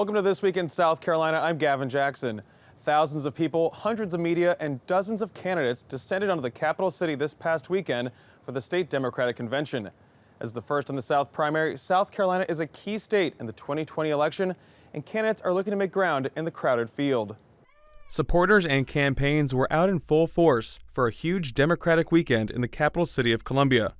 Welcome to This Week in South Carolina. I'm Gavin Jackson. Thousands of people, hundreds of media, and dozens of candidates descended onto the capital city this past weekend for the state Democratic convention. As the first in the South primary, South Carolina is a key state in the 2020 election, and candidates are looking to make ground in the crowded field. Supporters and campaigns were out in full force for a huge Democratic weekend in the capital city of Columbia.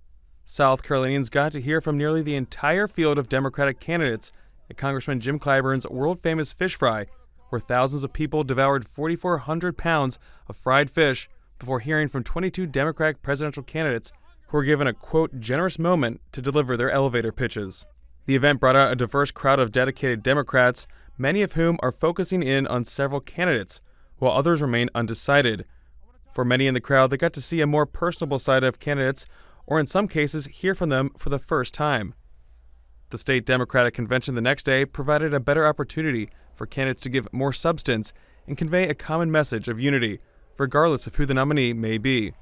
South Carolinians got to hear from nearly the entire field of Democratic candidates at Congressman Jim Clyburn's world-famous fish fry, where thousands of people devoured 4,400 pounds of fried fish before hearing from 22 Democratic presidential candidates who were given a, quote, generous moment to deliver their elevator pitches. The event brought out a diverse crowd of dedicated Democrats, many of whom are focusing in on several candidates, while others remain undecided. For many in the crowd, they got to see a more personable side of candidates, or in some cases, hear from them for the first time. The state Democratic convention the next day provided a better opportunity for candidates to give more substance and convey a common message of unity, regardless of who the nominee may be.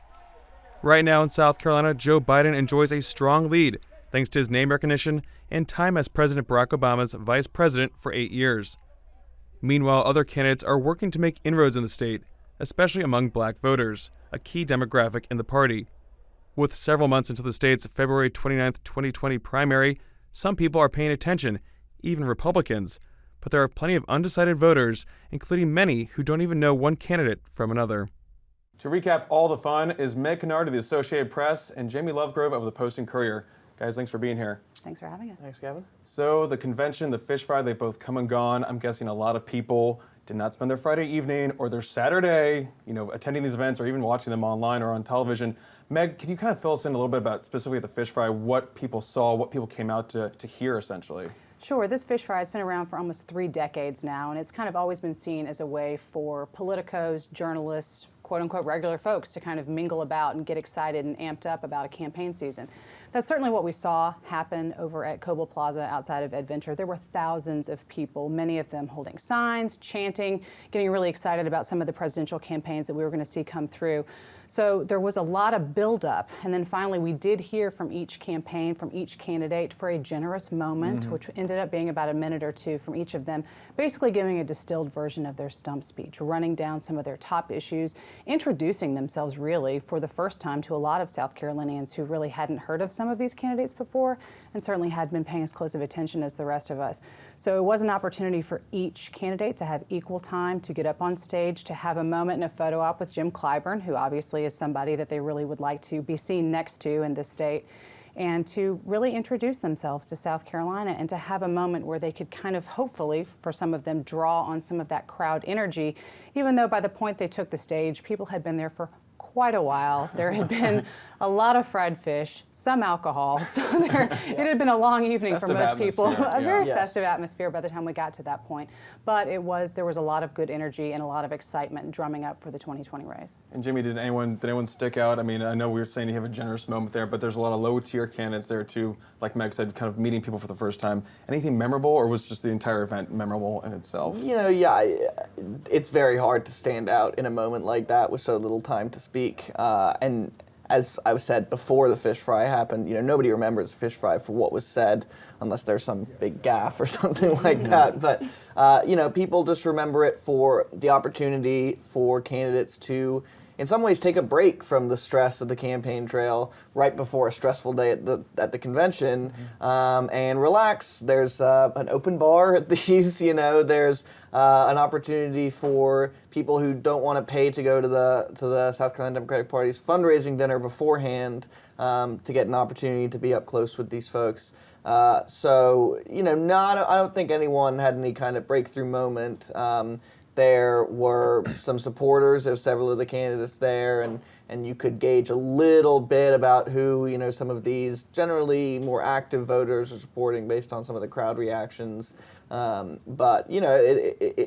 Right now in South Carolina, Joe Biden enjoys a strong lead thanks to his name recognition and time as President Barack Obama's vice president for 8 years. Meanwhile, other candidates are working to make inroads in the state, especially among black voters, a key demographic in the party. With several months into the state's February 29, 2020 primary, some people are paying attention, even Republicans, but there are plenty of undecided voters, including many who don't even know one candidate from another. To recap all the fun is Meg Kinnard of the Associated Press and Jamie Lovegrove of the Post and Courier. Guys, thanks for being here. Thanks for having us. Thanks, Gavin. So the convention, the fish fry, they've both come and gone. I'm guessing a lot of people did not spend their Friday evening or their Saturday, attending these events or even watching them online or on television. Meg, can you kind of fill us in a little bit about specifically the fish fry, what people saw, what people came out to hear essentially? Sure. This fish fry has been around for almost 3 decades now, and it's kind of always been seen as a way for politicos, journalists, quote-unquote regular folks to kind of mingle about and get excited and amped up about a campaign season. That's certainly what we saw happen over at Coble Plaza outside of Adventure. There were thousands of people, many of them holding signs, chanting, getting really excited about some of the presidential campaigns that we were going to see come through. So there was a lot of buildup, and then finally we did hear from each campaign, from each candidate for a generous moment, which ended up being about a minute or two from each of them, basically giving a distilled version of their stump speech, running down some of their top issues, introducing themselves really for the first time to a lot of South Carolinians who really hadn't heard of some of these candidates before and certainly hadn't been paying as close of attention as the rest of us. So it was an opportunity for each candidate to have equal time to get up on stage, to have a moment and a photo op with Jim Clyburn, who obviously is somebody that they really would like to be seen next to in this state, and to really introduce themselves to South Carolina and to have a moment where they could kind of hopefully, for some of them, draw on some of that crowd energy, even though by the point they took the stage, people had been there for quite a while. There had been a lot of fried fish, some alcohol, so it had been a long evening festive for most people. A very festive atmosphere by the time we got to that point. But there was a lot of good energy and a lot of excitement drumming up for the 2020 race. And Jimmy, did anyone stick out? I mean, I know we were saying you have a generous moment there, but there's a lot of low-tier candidates there too, like Meg said, kind of meeting people for the first time. Anything memorable, or was just the entire event memorable in itself? It's very hard to stand out in a moment like that with so little time to speak. And as I said before the fish fry happened, nobody remembers the fish fry for what was said unless there's some big gaffe or something like that. But, people just remember it for the opportunity for candidates to, in some ways, take a break from the stress of the campaign trail right before a stressful day at the convention and relax. There's an open bar at these, there's an opportunity for people who don't want to pay to go to the South Carolina Democratic Party's fundraising dinner beforehand to get an opportunity to be up close with these folks. I don't think anyone had any kind of breakthrough moment. There were some supporters of several of the candidates there, and you could gauge a little bit about who, some of these generally more active voters are supporting based on some of the crowd reactions. But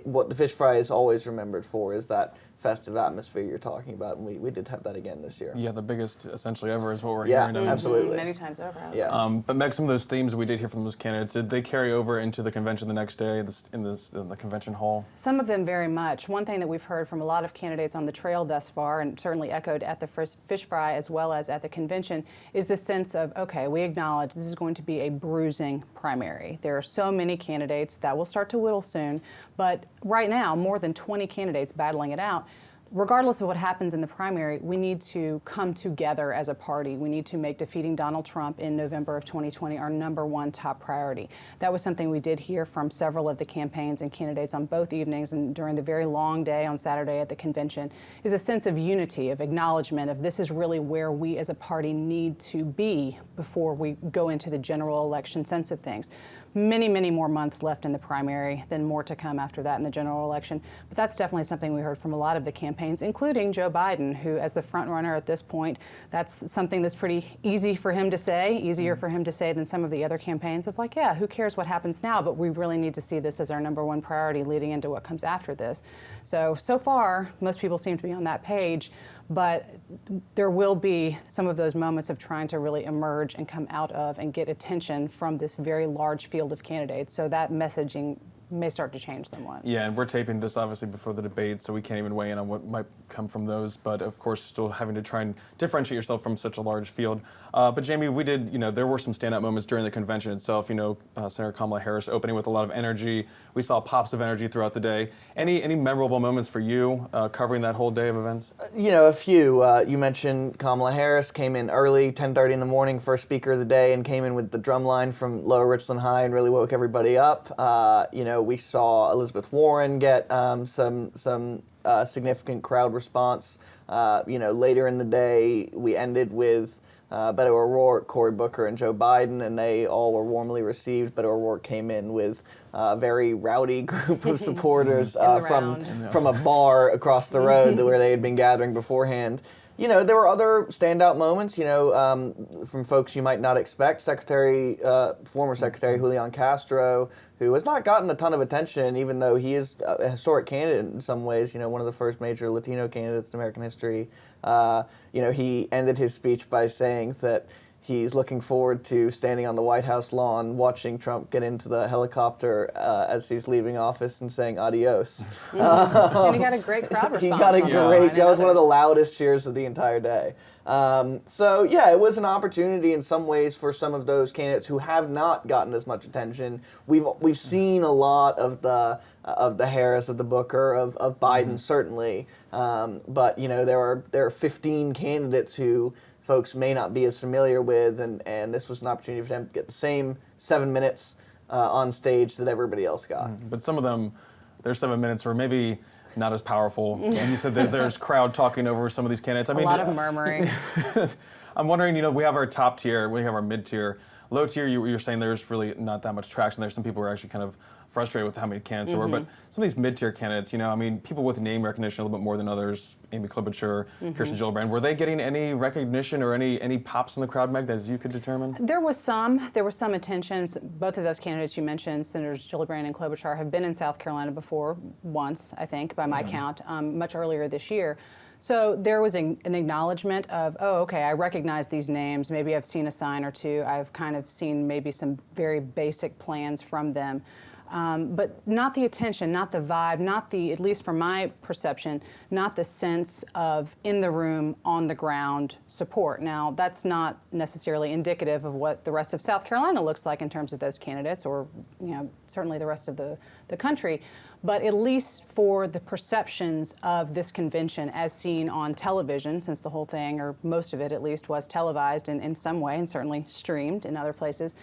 what the fish fry is always remembered for is that festive atmosphere you're talking about, and we did have that again this year. Yeah, the biggest essentially ever is what we're hearing. Yeah, absolutely. Many times over. Yes. But Meg, some of those themes we did hear from those candidates, did they carry over into the convention the next day in the convention hall? Some of them very much. One thing that we've heard from a lot of candidates on the trail thus far, and certainly echoed at the first fish fry as well as at the convention, is the sense of, okay, we acknowledge this is going to be a bruising primary. There are so many candidates. candidates. That will start to whittle soon. But right now, more than 20 candidates battling it out. Regardless of what happens in the primary, we need to come together as a party. We need to make defeating Donald Trump in November of 2020 our #1 top priority. That was something we did hear from several of the campaigns and candidates on both evenings and during the very long day on Saturday at the convention, is a sense of unity, of acknowledgement of this is really where we as a party need to be before we go into the general election sense of things. Many, many more months left in the primary, then more to come after that in the general election. But that's definitely something we heard from a lot of the campaigns, including Joe Biden, who, as the front runner at this point, that's something that's pretty easy for him to say, easier for him to say than some of the other campaigns of like, yeah, who cares what happens now, but we really need to see this as our #1 priority leading into what comes after this. So far, most people seem to be on that page. But there will be some of those moments of trying to really emerge and come out of and get attention from this very large field of candidates. So that messaging may start to change somewhat. Yeah, and we're taping this obviously before the debate, so we can't even weigh in on what might come from those. But of course, still having to try and differentiate yourself from such a large field. But Jamie, we did, there were some standout moments during the convention itself. Senator Kamala Harris opening with a lot of energy. We saw pops of energy throughout the day. Any memorable moments for you covering that whole day of events? A few. You mentioned Kamala Harris came in early, 10:30 in the morning, first speaker of the day, and came in with the drum line from Lower Richland High and really woke everybody up. We saw Elizabeth Warren get some significant crowd response. Later in the day, we ended with Beto O'Rourke, Cory Booker, and Joe Biden, and they all were warmly received. Beto O'Rourke came in with a very rowdy group of supporters from a bar across the road where they had been gathering beforehand. There were other standout moments, from folks you might not expect. Former Secretary Julian Castro, who has not gotten a ton of attention, even though he is a historic candidate in some ways, one of the first major Latino candidates in American history. He ended his speech by saying that he's looking forward to standing on the White House lawn, watching Trump get into the helicopter as he's leaving office and saying adios. And he got a great crowd response. That was one of the loudest cheers of the entire day. It was an opportunity in some ways for some of those candidates who have not gotten as much attention. We've seen a lot of the Harris, of the Booker, of Biden certainly, but there are 15 candidates who folks may not be as familiar with, and this was an opportunity for them to get the same 7 minutes on stage that everybody else got. But some of them, their 7 minutes were maybe not as powerful. And you said that there's crowd talking over some of these candidates. A lot of murmuring. I'm wondering, we have our top tier, we have our mid tier. Low tier, you're saying there's really not that much traction. There's some people who are actually kind of frustrated with how many candidates there were, but some of these mid-tier candidates, people with name recognition a little bit more than others, Amy Klobuchar, Kirsten Gillibrand, were they getting any recognition or any pops from the crowd, Meg, as you could determine? There was some attention. Both of those candidates you mentioned, Senators Gillibrand and Klobuchar, have been in South Carolina before, once, I think, by my count, much earlier this year. So there was an acknowledgement of, oh, okay, I recognize these names. Maybe I've seen a sign or two. I've kind of seen maybe some very basic plans from them. But not the attention, not the vibe, not the, at least from my perception, not the sense of in the room, on the ground support. Now, that's not necessarily indicative of what the rest of South Carolina looks like in terms of those candidates, or certainly the rest of the country. But at least for the perceptions of this convention as seen on television, since the whole thing, or most of it at least, was televised in some way and certainly streamed in other places,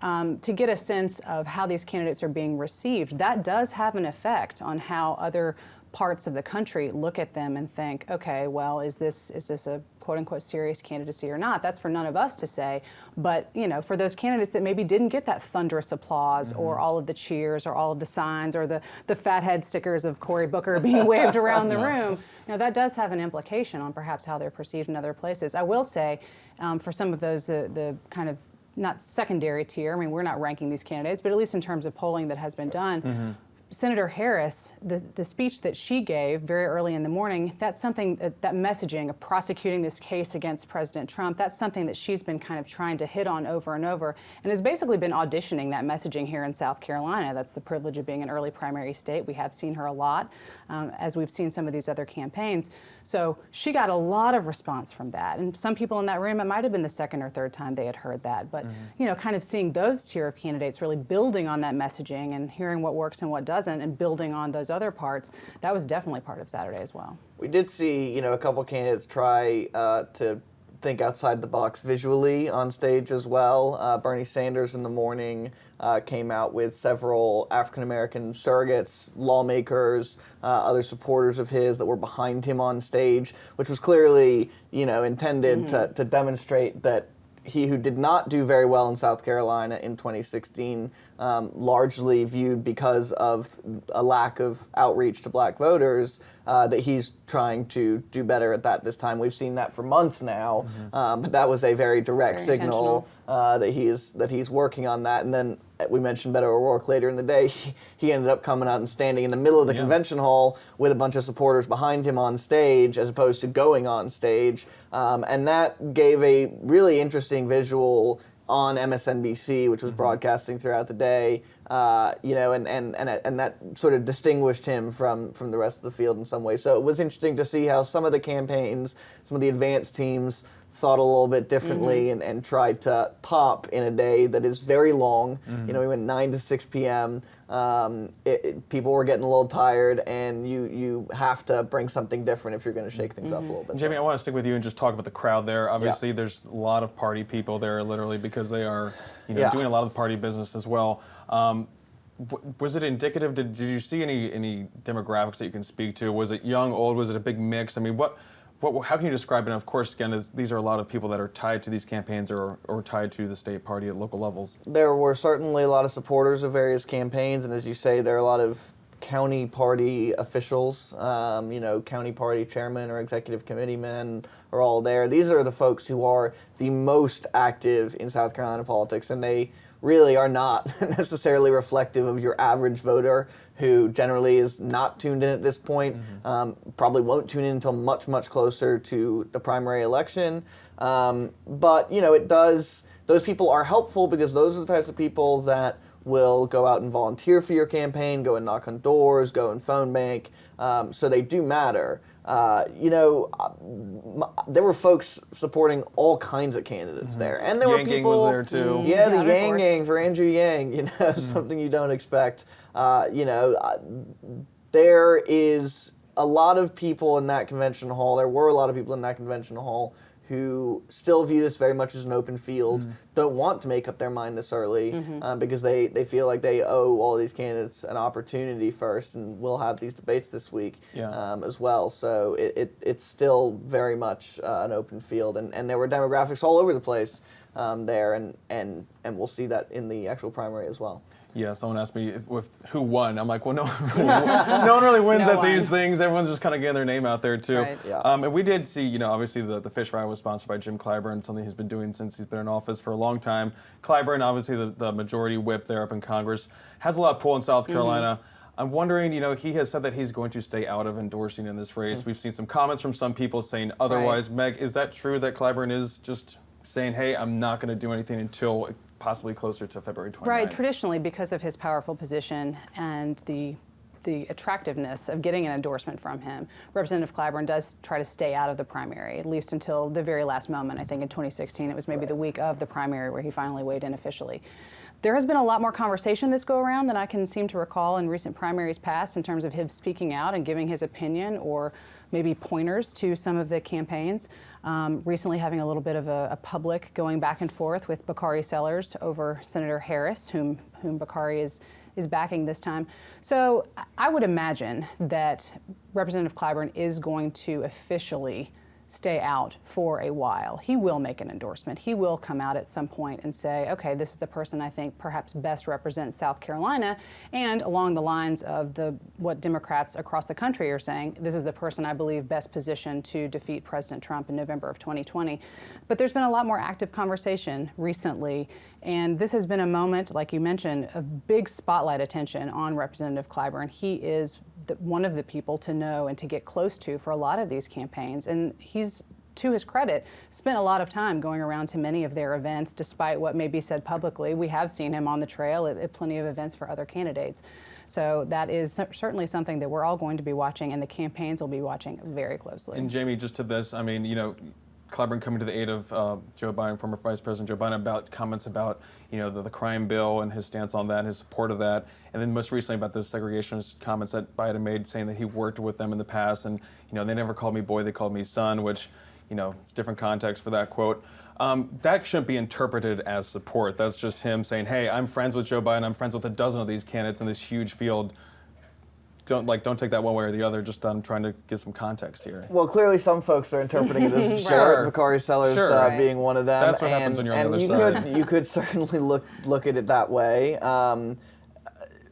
to get a sense of how these candidates are being received, that does have an effect on how other parts of the country look at them and think, okay, well, is this a quote-unquote serious candidacy or not? That's for none of us to say. But, for those candidates that maybe didn't get that thunderous applause or all of the cheers or all of the signs or the fathead stickers of Cory Booker being waved around the room, that does have an implication on perhaps how they're perceived in other places. I will say, for some of those, the kind of not secondary tier, we're not ranking these candidates, but at least in terms of polling that has been done, Senator Harris, the speech that she gave very early in the morning, that's something, that messaging of prosecuting this case against President Trump, that's something that she's been kind of trying to hit on over and over, and has basically been auditioning that messaging here in South Carolina. That's the privilege of being an early primary state. We have seen her a lot, as we've seen some of these other campaigns. So she got a lot of response from that. And some people in that room, it might have been the second or third time they had heard that. But, you know, kind of seeing those tier of candidates really building on that messaging and hearing what works and what doesn't and building on those other parts, that was definitely part of Saturday as well. We did see, you know, a couple candidates try to think outside the box visually on stage as well. Bernie Sanders in the morning came out with several African-American surrogates, lawmakers, other supporters of his that were behind him on stage, which was clearly, you know, intended to demonstrate that he who did not do very well in South Carolina in 2016, largely viewed because of a lack of outreach to black voters, that he's trying to do better at that this time. We've seen that for months now, but that was a very direct signal that he's working on that. And then we mentioned Beto O'Rourke later in the day. He ended up coming out and standing in the middle of the convention hall with a bunch of supporters behind him on stage, as opposed to going on stage, and that gave a really interesting visual on MSNBC, which was broadcasting throughout the day, you know, and that sort of distinguished him from the rest of the field in some ways. So it was interesting to see how some of the campaigns, some of the advanced teams thought a little bit differently and tried to pop in a day that is very long. You know, we went 9 to 6 p.m. People were getting a little tired, and you have to bring something different if you're going to shake things up a little bit. Jamie, I want to stick with you and just talk about the crowd there. Obviously, there's a lot of party people there, literally, because they are, you know, doing a lot of the party business as well. Was it indicative? Did you see any demographics that you can speak to? Was it young, old? Was it a big mix? I mean, how can you describe it? And of course, again, these are a lot of people that are tied to these campaigns or tied to the state party at local levels. There were certainly a lot of supporters of various campaigns, and as you say, there are a lot of county party officials, you know, county party chairmen or executive committee men are all there. These are the folks who are the most active in South Carolina politics, and they really are not necessarily reflective of your average voter who generally is not tuned in at this point, probably won't tune in until much, much closer to the primary election. But, you know, those people are helpful because those are the types of people that will go out and volunteer for your campaign, go and knock on doors, go and phone bank. So they do matter. You know, there were folks supporting all kinds of candidates there, and there were people. Yang was there too. Yeah, the Yang Gang for Andrew Yang. You know, something you don't expect. You know, there is a lot of people in that convention hall. There were a lot of people in that convention hall who still view this very much as an open field, don't want to make up their mind this early, because they feel like they owe all these candidates an opportunity first, and we'll have these debates this week as well. So it's still very much an open field, and there were demographics all over the place there, and we'll see that in the actual primary as well. Yeah, someone asked me who won. I'm like, well, no, no one really wins at these things. Everyone's just kind of getting their name out there too. Right. Yeah. And we did see, you know, obviously the fish fry was sponsored by Jim Clyburn, something he's been doing since he's been in office for a long time. Clyburn, obviously the majority whip there up in Congress, has a lot of pull in South Carolina. I'm wondering, you know, he has said that he's going to stay out of endorsing in this race. We've seen some comments from some people saying otherwise. Meg, is that true that Clyburn is just saying, hey, I'm not going to do anything until possibly closer to February 29th? Right, traditionally, because of his powerful position and the attractiveness of getting an endorsement from him, Representative Clyburn does try to stay out of the primary, at least until the very last moment. I think in 2016, it was maybe the week of the primary where he finally weighed in officially. There has been a lot more conversation this go around than I can seem to recall in recent primaries past in terms of him speaking out and giving his opinion or maybe pointers to some of the campaigns. Recently having a little bit of a public going back and forth with Bakari Sellers over Senator Harris, whom Bakari is backing this time. So I would imagine that Representative Clyburn is going to officially stay out for a while. He will make an endorsement. He will come out at some point and say, okay, this is the person I think perhaps best represents South Carolina, and along the lines of what Democrats across the country are saying, this is the person I believe best positioned to defeat President Trump in November of 2020. But there's been a lot more active conversation recently, And this has been a moment, like you mentioned, of big spotlight attention on Representative Clyburn. He is one of the people to know and to get close to for a lot of these campaigns. And he's, to his credit, spent a lot of time going around to many of their events, despite what may be said publicly. We have seen him on the trail at plenty of events for other candidates. So that is certainly something that we're all going to be watching, and the campaigns will be watching very closely. And Jamie, just to this, I mean, Clyburn coming to the aid of Joe Biden, former Vice President Joe Biden, about comments about, the crime bill and his stance on that, his support of that. And then most recently about the segregationist comments that Biden made, saying that he worked with them in the past. And, they never called me boy, they called me son, which, it's different context for that quote. That shouldn't be interpreted as support. That's just him saying, hey, I'm friends with Joe Biden. I'm friends with a dozen of these candidates in this huge field. Don't take that one way or the other. Just I'm trying to give some context here. Well, clearly some folks are interpreting it as support. Sure. Bakari Sellers Sure. Being one of them. That's what happens when you're on the other side. You could certainly look at it that way.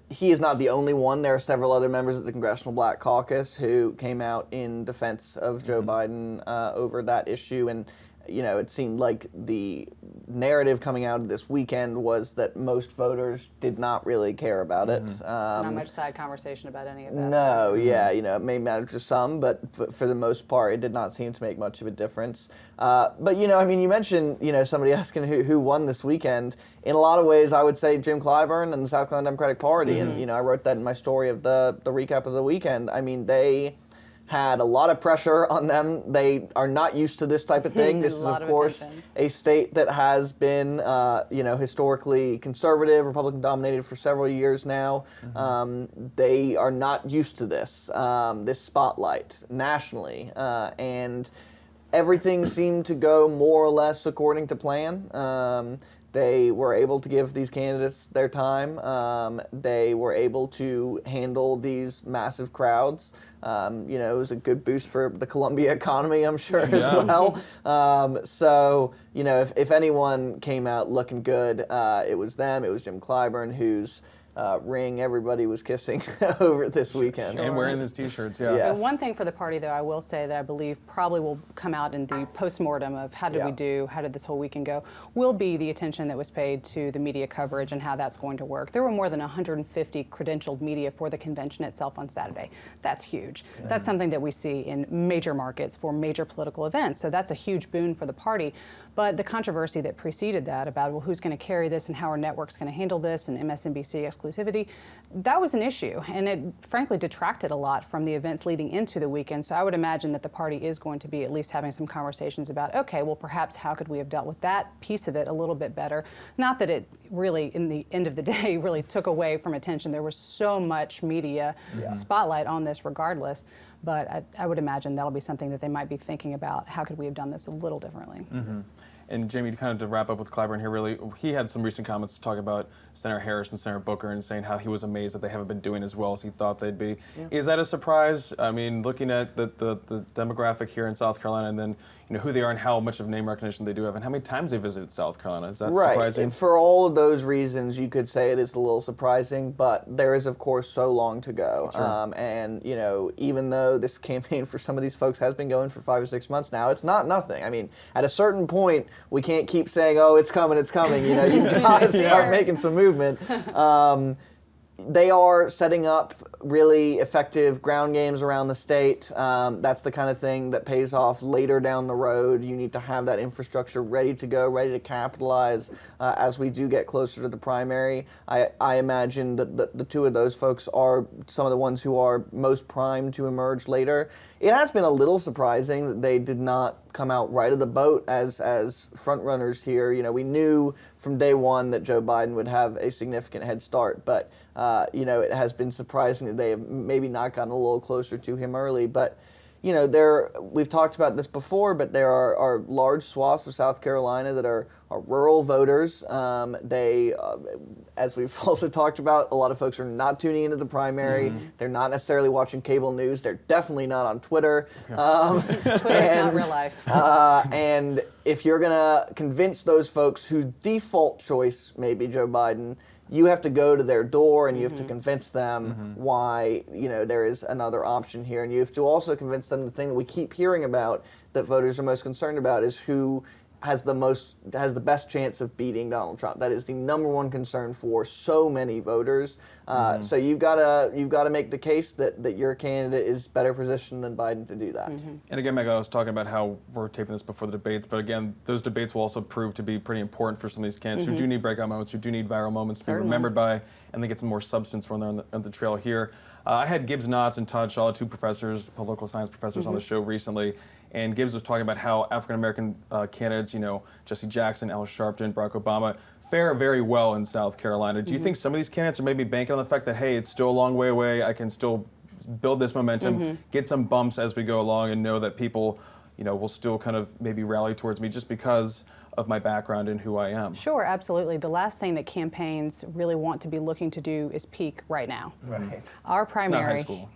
He is not the only one. There are several other members of the Congressional Black Caucus who came out in defense of Joe Biden over that issue. And, it seemed like the narrative coming out of this weekend was that most voters did not really care about it. Not much side conversation about any of that. No, yeah, it may matter to some, but for the most part, it did not seem to make much of a difference. But, you mentioned, somebody asking who won this weekend. In a lot of ways, I would say Jim Clyburn and the South Carolina Democratic Party. And, I wrote that in my story of the recap of the weekend. I mean, they had a lot of pressure on them. They are not used to this type of thing. This is, of course, a state that has been, historically conservative, Republican-dominated for several years now. They are not used to this spotlight nationally, and everything seemed to go more or less according to plan. They were able to give these candidates their time. They were able to handle these massive crowds. It was a good boost for the Columbia economy, I'm sure, as well. So, if anyone came out looking good, it was them. It was Jim Clyburn, whose ring everybody was kissing over this weekend. And wearing his T-shirts, Yes. One thing for the party, though, I will say that I believe probably will come out in the postmortem of how did we do, how did this whole weekend go, will be the attention that was paid to the media coverage and how that's going to work. There were more than 150 credentialed media for the convention itself on Saturday. That's huge. Yeah. That's something that we see in major markets for major political events. So that's a huge boon for the party. But the controversy that preceded that about, well, who's going to carry this and how are networks going to handle this and MSNBC exclusivity, that was an issue. And it frankly detracted a lot from the events leading into the weekend. So I would imagine that the party is going to be at least having some conversations about, okay, well, perhaps how could we have dealt with that piece of it a little bit better? Not that it really, in the end of the day, really took away from attention. There was so much media spotlight on this regardless. But I would imagine that'll be something that they might be thinking about. How could we have done this a little differently? And Jamie, kind of to wrap up with Clyburn here, really, he had some recent comments to talk about Senator Harris and Senator Booker and saying how he was amazed that they haven't been doing as well as he thought they'd be. Yeah. Is that a surprise? I mean, looking at the demographic here in South Carolina and then who they are and how much of name recognition they do have and how many times they visited South Carolina, is that surprising? And for all of those reasons, you could say it is a little surprising, but there is, of course, so long to go. Sure. And, even though this campaign for some of these folks has been going for 5 or 6 months now, it's not nothing. I mean, at a certain point, we can't keep saying, oh, it's coming. You've got to start making some movement. They are setting up really effective ground games around the state. That's the kind of thing that pays off later down the road. You need to have that infrastructure ready to go, ready to capitalize as we do get closer to the primary. I imagine that the two of those folks are some of the ones who are most primed to emerge later. It has been a little surprising that they did not come out right of the boat as front runners here. We knew from day one that Joe Biden would have a significant head start, but it has been surprising that they have maybe not gotten a little closer to him early. But we've talked about this before, but there are large swaths of South Carolina that are rural voters. As we've also talked about, a lot of folks are not tuning into the primary. They're not necessarily watching cable news. They're definitely not on Twitter. Twitter's not real life. And if you're going to convince those folks whose default choice may be Joe Biden, you have to go to their door and you have to convince them why there is another option here. And you have to also convince them the thing that we keep hearing about that voters are most concerned about is who has the best chance of beating Donald Trump. That is the number one concern for so many voters. So you've got to make the case that your candidate is better positioned than Biden to do that. And again, Meg, I was talking about how we're taping this before the debates, but again, those debates will also prove to be pretty important for some of these candidates who do need breakout moments, who do need viral moments to be remembered by, and they get some more substance when they're on the trail here. I had Gibbs Knotts in touch, all 2 professors, political science professors, on the show recently, and Gibbs was talking about how African-American candidates, Jesse Jackson, Al Sharpton, Barack Obama, fare very well in South Carolina. Do you think some of these candidates are maybe banking on the fact that, hey, it's still a long way away, I can still build this momentum, get some bumps as we go along, and know that people, will still kind of maybe rally towards me just because of my background and who I am? Sure, absolutely. The last thing that campaigns really want to be looking to do is peak right now. Right. Our primary, Not high school.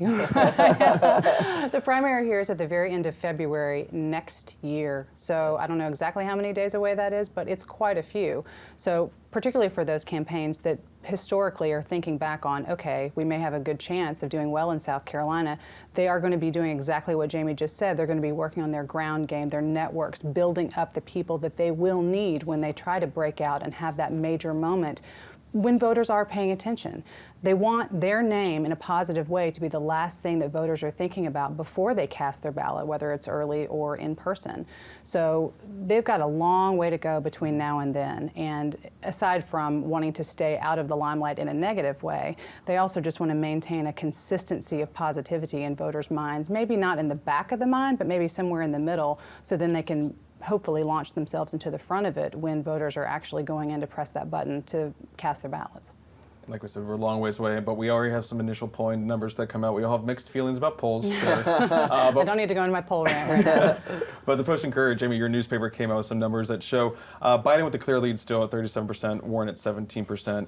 the primary here is at the very end of February next year. So I don't know exactly how many days away that is, but it's quite a few. So particularly for those campaigns that historically are thinking back on, okay, we may have a good chance of doing well in South Carolina, they are going to be doing exactly what Jamie just said. They're going to be working on their ground game, their networks, building up the people that they will need when they try to break out and have that major moment when voters are paying attention. They want their name in a positive way to be the last thing that voters are thinking about before they cast their ballot, whether it's early or in person. So they've got a long way to go between now and then. And aside from wanting to stay out of the limelight in a negative way, they also just want to maintain a consistency of positivity in voters' minds, maybe not in the back of the mind, but maybe somewhere in the middle, so then they can hopefully launch themselves into the front of it when voters are actually going in to press that button to cast their ballots. Like we said, we're a long ways away, but we already have some initial polling numbers that come out. We all have mixed feelings about polls. Sure. I don't need to go into my poll rant right now. But the Post and Courier, Jamie, your newspaper came out with some numbers that show Biden with the clear lead still at 37%, Warren at 17%,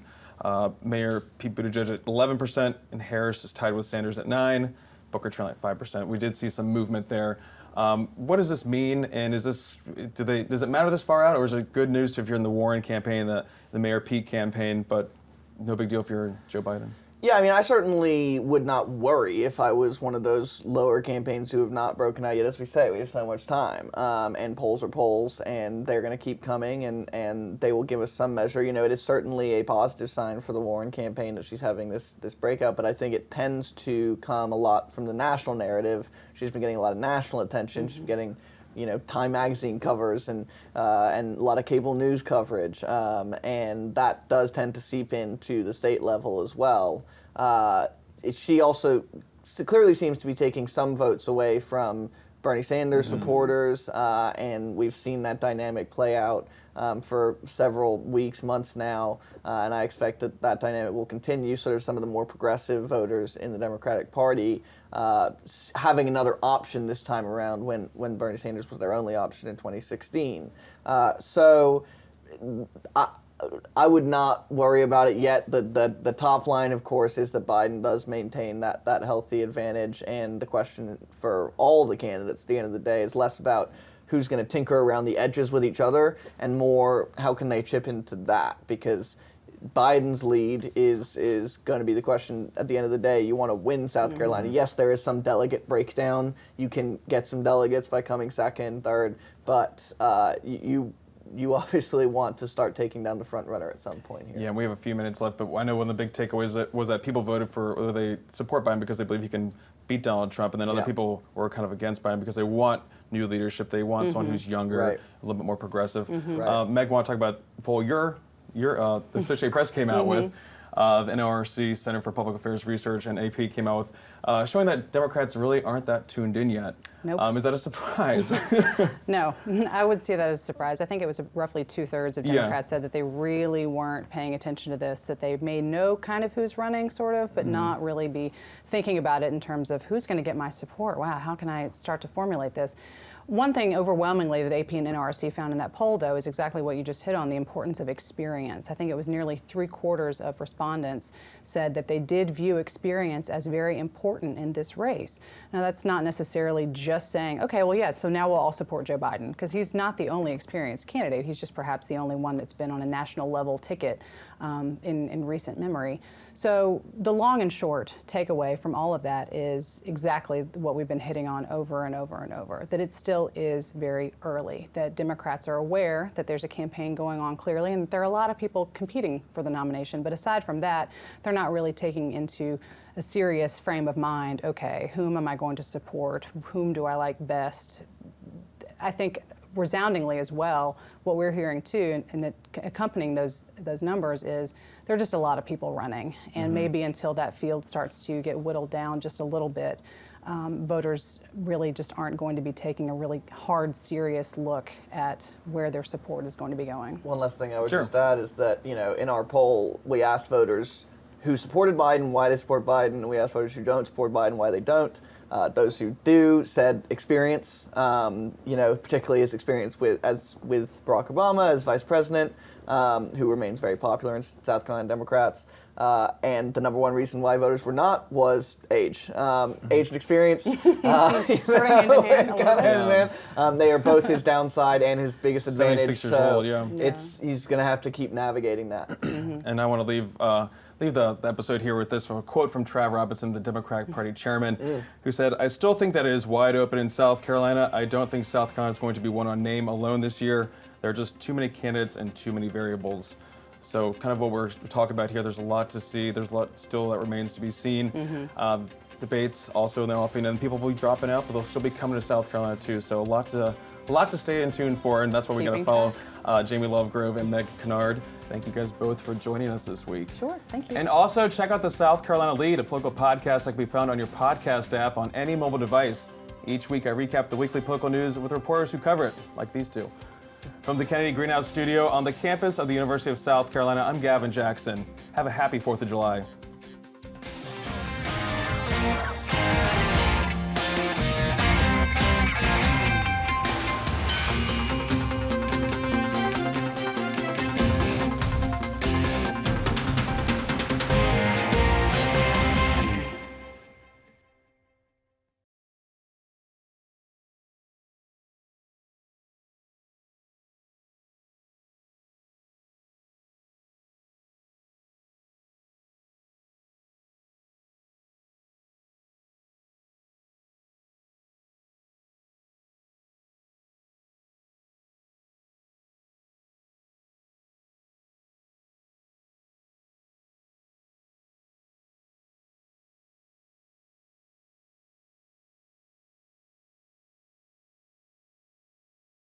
Mayor Pete Buttigieg at 11%, and Harris is tied with Sanders at 9%, Booker trailing at 5%. We did see some movement there. What does this mean, and does it matter this far out, or is it good news if you're in the Warren campaign, the Mayor Pete campaign, but no big deal if you're Joe Biden? Yeah, I mean, I certainly would not worry if I was one of those lower campaigns who have not broken out yet. As we say, we have so much time, and polls are polls, and they're going to keep coming, and they will give us some measure. It is certainly a positive sign for the Warren campaign that she's having this breakout, but I think it tends to come a lot from the national narrative. She's been getting a lot of national attention. She's been getting Time magazine covers and a lot of cable news coverage, and that does tend to seep into the state level as well. She also clearly seems to be taking some votes away from Bernie Sanders supporters, and we've seen that dynamic play out for several weeks, months now, and I expect that dynamic will continue. So there's some of the more progressive voters in the Democratic Party having another option this time around when Bernie Sanders was their only option in 2016. So I would not worry about it yet. The top line, of course, is that Biden does maintain that healthy advantage, and the question for all the candidates at the end of the day is less about who's going to tinker around the edges with each other and more how can they chip into that, because Biden's lead is going to be the question at the end of the day. You want to win South Carolina. Yes, there is some delegate breakdown. You can get some delegates by coming second, third, but you obviously want to start taking down the front runner at some point here. Yeah, we have a few minutes left, but I know one of the big takeaways was that people voted for, or they support Biden because they believe he can beat Donald Trump, and then other people were kind of against Biden because they want new leadership. They want someone who's younger, a little bit more progressive. Meg, want to talk about the poll the Associated Press came out with, the NORC, Center for Public Affairs Research, and AP came out with, showing that Democrats really aren't that tuned in yet. Nope. Is that a surprise? No, I would see that as a surprise. I think it was roughly 2/3 of Democrats said that they really weren't paying attention to this, that they may know kind of who's running, sort of, but not really be thinking about it in terms of who's going to get my support. Wow, how can I start to formulate this? One thing overwhelmingly that AP and NRC found in that poll, though, is exactly what you just hit on, the importance of experience. I think it was nearly 3/4 of respondents said that they did view experience as very important in this race. Now, that's not necessarily just saying, okay, well, yeah, so now we'll all support Joe Biden, because he's not the only experienced candidate. He's just perhaps the only one that's been on a national level ticket in recent memory. So the long and short takeaway from all of that is exactly what we've been hitting on over and over and over, that it still is very early, that Democrats are aware that there's a campaign going on clearly and that there are a lot of people competing for the nomination. But aside from that, they're not really taking into a serious frame of mind, okay, whom am I going to support? Whom do I like best? I think resoundingly as well, what we're hearing too, and accompanying those numbers is there are just a lot of people running, and maybe until that field starts to get whittled down just a little bit, voters really just aren't going to be taking a really hard, serious look at where their support is going to be going. One last thing I would just add is that, in our poll, we asked voters who supported Biden, why they support Biden, and we asked voters who don't support Biden, why they don't. Those who do said experience, particularly his experience with Barack Obama as vice president, who remains very popular in South Carolina Democrats. And the number one reason why voters were not was age. Age and experience. Sort of hand in hand a little bit. They are both his downside and his biggest advantage. 76 years old, yeah. He's going to have to keep navigating that. And I want to leave the episode here with this quote from Trav Robinson, the Democratic Party chairman, who said, "I still think that it is wide open in South Carolina. I don't think South Carolina is going to be won on name alone this year. There are just too many candidates and too many variables." So kind of what we're talking about here, there's a lot to see. There's a lot still that remains to be seen. Debates also in the offing, and people will be dropping out, but they'll still be coming to South Carolina too. So a lot to stay in tune for, and that's why we got to follow Jamie Lovegrove and Meg Kinnard. Thank you guys both for joining us this week. Sure, thank you. And also check out the South Carolina Lead, a political podcast that can be found on your podcast app on any mobile device. Each week I recap the weekly political news with reporters who cover it, like these two. From the Kennedy Greenhouse studio on the campus of the University of South Carolina, I'm Gavin Jackson. Have a happy 4th of July.